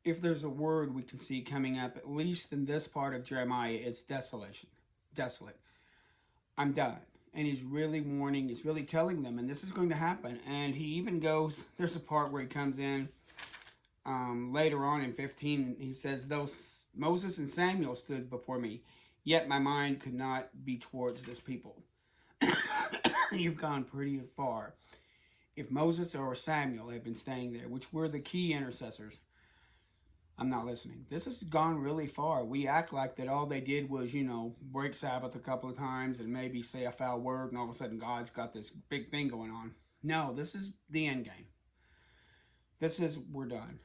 if there's a word we can see coming up, at least in this part of Jeremiah, it's desolation. Desolate. I'm done. And he's really warning, he's really telling them, and this is going to happen. And he even goes, there's a part where he comes in later on in 15, he says, those Moses and Samuel stood before me, yet my mind could not be towards this people. You've gone pretty far. If Moses or Samuel had been staying there, which were the key intercessors, I'm not listening. This has gone really far. We act like that all they did was, break Sabbath a couple of times and maybe say a foul word, and all of a sudden God's got this big thing going on. No, this is the end game. This is, we're done.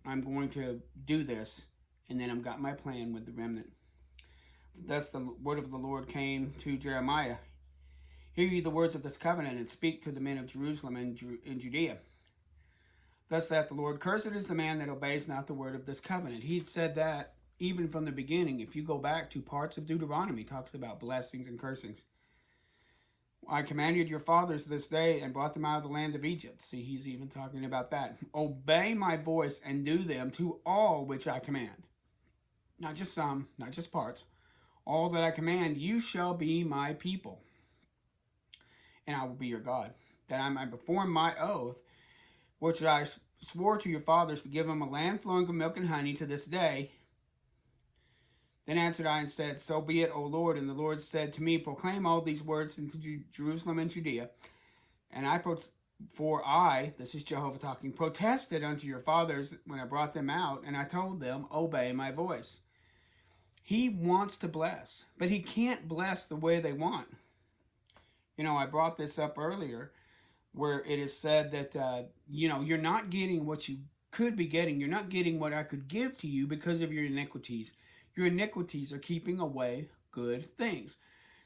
I'm going to do this, and then I've got my plan with the remnant. Thus the word of the Lord came to Jeremiah. Hear ye the words of this covenant, and speak to the men of Jerusalem and Judea. Thus saith the Lord, cursed is the man that obeys not the word of this covenant. He'd said that even from the beginning. If you go back to parts of Deuteronomy, it talks about blessings and cursings. I commanded your fathers this day and brought them out of the land of Egypt. See, he's even talking about that. Obey my voice and do them to all which I command. Not just some, not just parts. All that I command, you shall be my people, and I will be your God, that I might perform my oath, which I swore to your fathers to give them a land flowing with milk and honey to this day. Then answered I and said, so be it, O Lord. And the Lord said to me, proclaim all these words into Jerusalem and Judea. And this is Jehovah talking, protested unto your fathers when I brought them out, and I told them, obey my voice. He wants to bless, but he can't bless the way they want. I brought this up earlier, where it is said that, you're not getting what you could be getting. You're not getting what I could give to you because of your iniquities. Your iniquities are keeping away good things.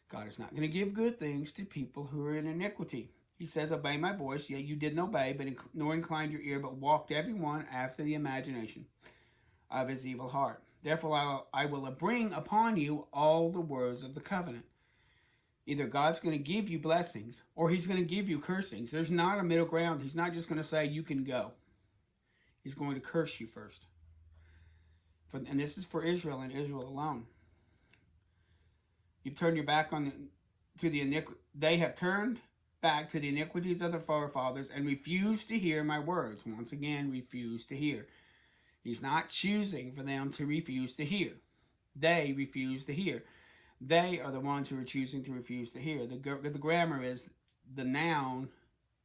God is not going to give good things to people who are in iniquity. He says, obey my voice. Yet you didn't obey, nor inclined your ear, but walked every one after the imagination of his evil heart. Therefore I will bring upon you all the words of the covenant. Either God's going to give you blessings, or he's going to give you cursings. There's not a middle ground. He's not just going to say you can go. He's going to curse you first. And this is for Israel and Israel alone. You've turned your back they have turned back to the iniquities of their forefathers and refused to hear my words. Once again, refused to hear. He's not choosing for them to refuse to hear. They refuse to hear. They are the ones who are choosing to refuse to hear. The grammar is the noun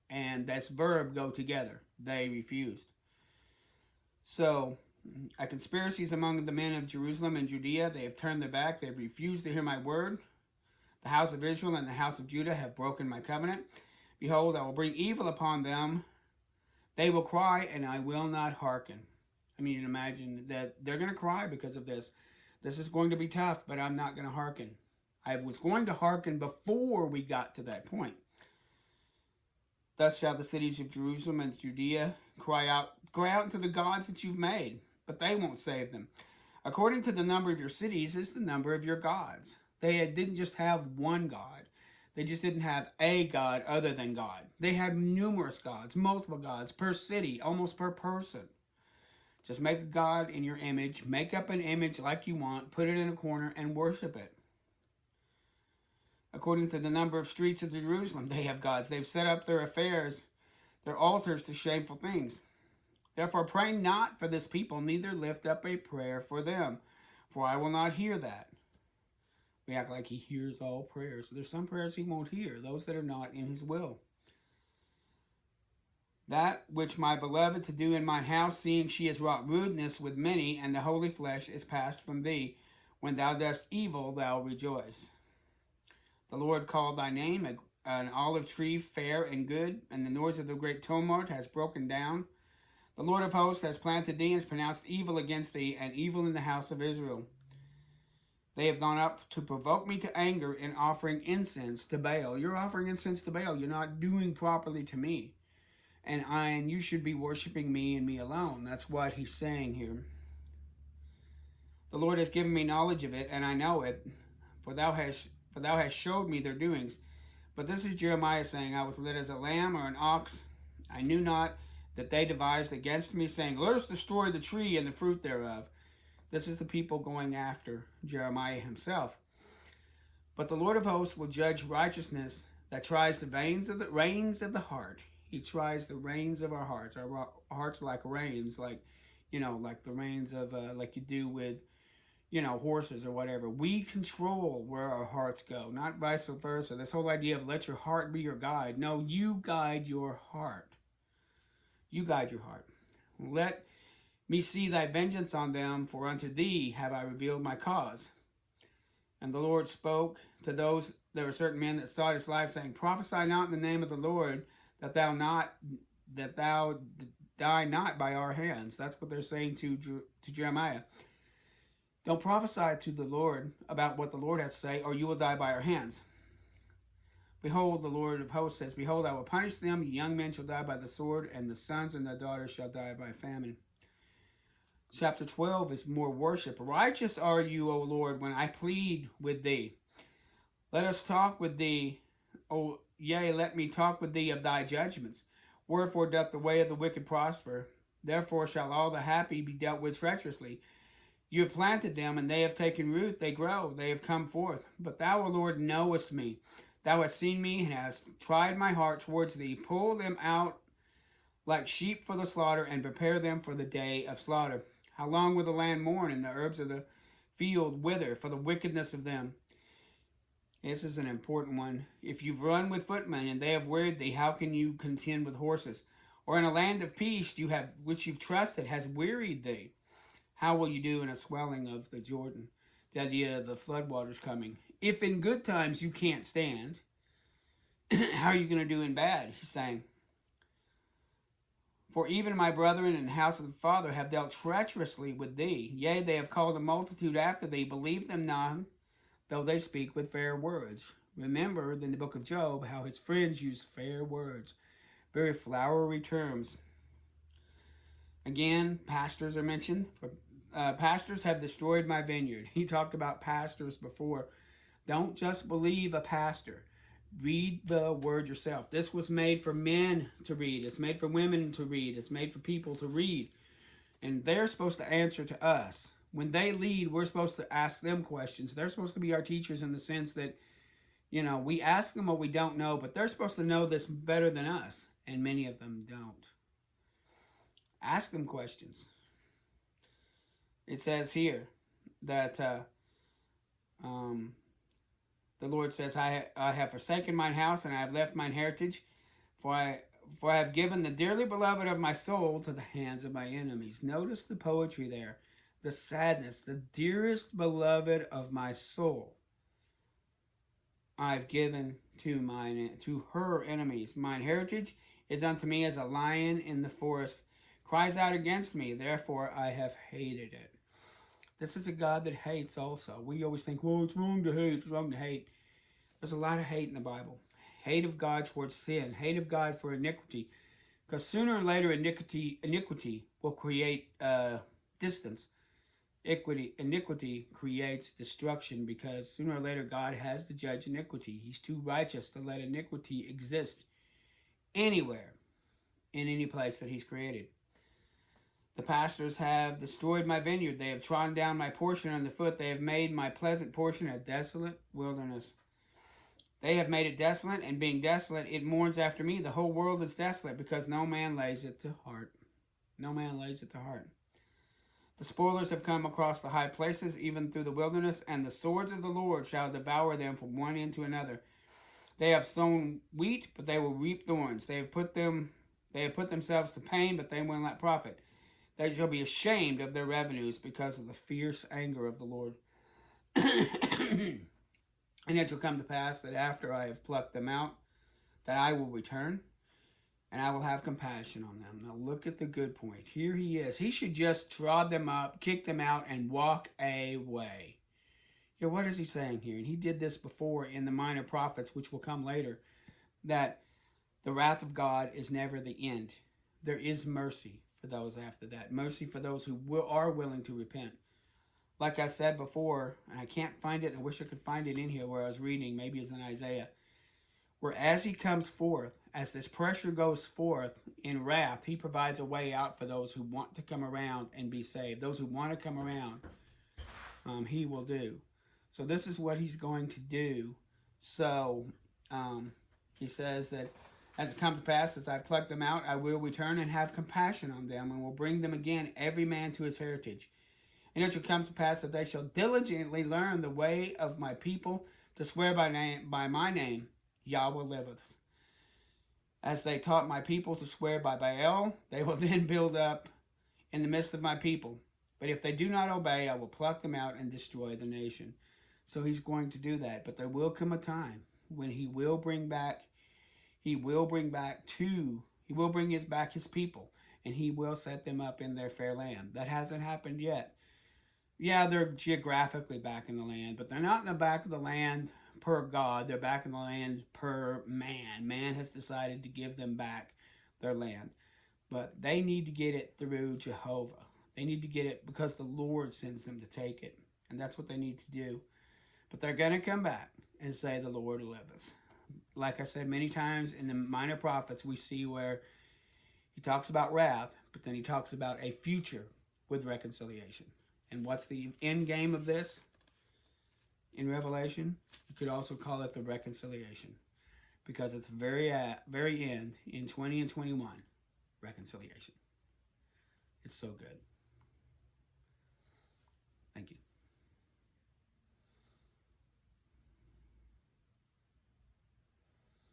and this verb go together. They refused. So, a conspiracy is among the men of Jerusalem and Judea. They have turned their back. They have refused to hear my word. The house of Israel and the house of Judah have broken my covenant. Behold, I will bring evil upon them. They will cry, and I will not hearken. I mean, imagine that they're going to cry because of this. This is going to be tough, but I'm not going to hearken. I was going to hearken before we got to that point. Thus shall the cities of Jerusalem and Judea cry out unto the gods that you've made, but they won't save them. According to the number of your cities is the number of your gods. They didn't just have one God. They just didn't have a God other than God. They had numerous gods, multiple gods per city, almost per person. Just make a God in your image, make up an image like you want, put it in a corner, and worship it. According to the number of streets of Jerusalem, they have gods. They've set up their affairs, their altars to shameful things. Therefore pray not for this people, neither lift up a prayer for them, for I will not hear that. We act like he hears all prayers. So there's some prayers he won't hear, those that are not in his will. That which my beloved to do in mine house, seeing she has wrought rudeness with many, and the holy flesh is passed from thee. When thou dost evil, thou rejoice. The Lord called thy name an olive tree fair and good, and the noise of the great tumult has broken down. The Lord of hosts has planted thee, and has pronounced evil against thee, and evil in the house of Israel. They have gone up to provoke me to anger in offering incense to Baal. You're offering incense to Baal. You're not doing properly to me. And you should be worshiping me and me alone. That's what he's saying here. The Lord has given me knowledge of it, and I know it, for thou hast showed me their doings. But this is Jeremiah saying, I was led as a lamb or an ox. I knew not that they devised against me, saying, let us destroy the tree and the fruit thereof. This is the people going after Jeremiah himself. But the Lord of hosts will judge righteousness that tries the reins of the heart. He tries the reins of our hearts. Our hearts like reins, like like the reins of like you do with horses or whatever. We control where our hearts go, not vice versa. This whole idea of let your heart be your guide. No, you guide your heart. You guide your heart. Let me see thy vengeance on them, for unto thee have I revealed my cause. And the Lord spoke to those, there were certain men that sought his life, saying, prophesy not in the name of the Lord, that thou die not by our hands. That's what they're saying to Jeremiah. Don't prophesy to the Lord about what the Lord has to say, or you will die by our hands. Behold, the Lord of hosts says, behold, I will punish them. Young men shall die by the sword, and the sons and their daughters shall die by famine. Chapter 12 is more worship. Righteous are you, O Lord, when I plead with thee. Let us talk with thee, O yea, let me talk with thee of thy judgments. Wherefore doth the way of the wicked prosper? Therefore shall all the happy be dealt with treacherously. You have planted them, and they have taken root. They grow, they have come forth. But thou, O Lord, knowest me. Thou hast seen me, and hast tried my heart towards thee. Pull them out like sheep for the slaughter, and prepare them for the day of slaughter. How long will the land mourn, and the herbs of the field wither for the wickedness of them? This is an important one. If you've run with footmen, and they have wearied thee, how can you contend with horses? Or in a land of peace, which you've trusted, has wearied thee? How will you do in a swelling of the Jordan? The idea of the floodwaters coming. If in good times you can't stand, how are you going to do in bad? He's saying, for even my brethren in the house of the Father have dealt treacherously with thee. Yea, they have called a multitude after thee. Believe them not, though they speak with fair words. Remember in the book of Job how his friends used fair words, very flowery terms. Again, pastors are mentioned. Pastors have destroyed my vineyard. He talked about pastors before. Don't just believe a pastor. Read the word yourself. This was made for men to read. It's made for women to read. It's made for people to read. And they're supposed to answer to us. When they lead, we're supposed to ask them questions. They're supposed to be our teachers in the sense that, we ask them what we don't know, but they're supposed to know this better than us. And many of them don't. Ask them questions. It says here that the Lord says, I have forsaken mine house, and I have left mine heritage, for I have given the dearly beloved of my soul to the hands of my enemies. Notice the poetry there, the sadness, the dearest beloved of my soul I've given to her enemies. Mine heritage is unto me as a lion in the forest, cries out against me, therefore I have hated it. This is a God that hates also. We always think, well, it's wrong to hate, it's wrong to hate. There's a lot of hate in the Bible. Hate of God towards sin. Hate of God for iniquity. Because sooner or later, iniquity will create distance. Iniquity creates destruction, because sooner or later, God has to judge iniquity. He's too righteous to let iniquity exist anywhere, in any place that he's created. The pastors have destroyed my vineyard. They have trodden down my portion underfoot. They have made my pleasant portion a desolate wilderness. They have made it desolate, and being desolate, it mourns after me. The whole world is desolate, because no man lays it to heart. No man lays it to heart. The spoilers have come across the high places, even through the wilderness, and the swords of the Lord shall devour them from one end to another. They have sown wheat, but they will reap thorns. They have put themselves to pain, but they will not profit. They shall be ashamed of their revenues, because of the fierce anger of the Lord. And it shall come to pass that after I have plucked them out, that I will return, and I will have compassion on them. Now look at the good point. Here he is. He should just trod them up, kick them out, and walk away. Yeah, what is he saying here? And he did this before in the Minor Prophets, which will come later, that the wrath of God is never the end. There is mercy for those after that. Mercy for those who are willing to repent. Like I said before, and I can't find it, I wish I could find it in here where I was reading, maybe it's in Isaiah, where as he comes forth, as this pressure goes forth in wrath, he provides a way out for those who want to come around and be saved. Those who want to come around, he will do. So this is what he's going to do. So he says that as it comes to pass, as I've plucked them out, I will return and have compassion on them, and will bring them again, every man to his heritage. And it shall come to pass that they shall diligently learn the way of my people, to swear by my name, Yahweh liveth. As they taught my people to swear by Baal, they will then build up in the midst of my people. But if they do not obey, I will pluck them out and destroy the nation. So he's going to do that. But there will come a time when he will bring back his people, and he will set them up in their fair land. That hasn't happened yet. Yeah, they're geographically back in the land, but they're not in the back of the land per God. They're back in the land per man. Man has decided to give them back their land. But they need to get it through Jehovah. They need to get it because the Lord sends them to take it. And that's what they need to do. But they're going to come back and say, the Lord liveth. Like I said many times in the minor prophets, we see where he talks about wrath, but then he talks about a future with reconciliation. And what's the end game of this in Revelation? You could also call it the reconciliation. Because at the very end, in 20 and 21, reconciliation. It's so good.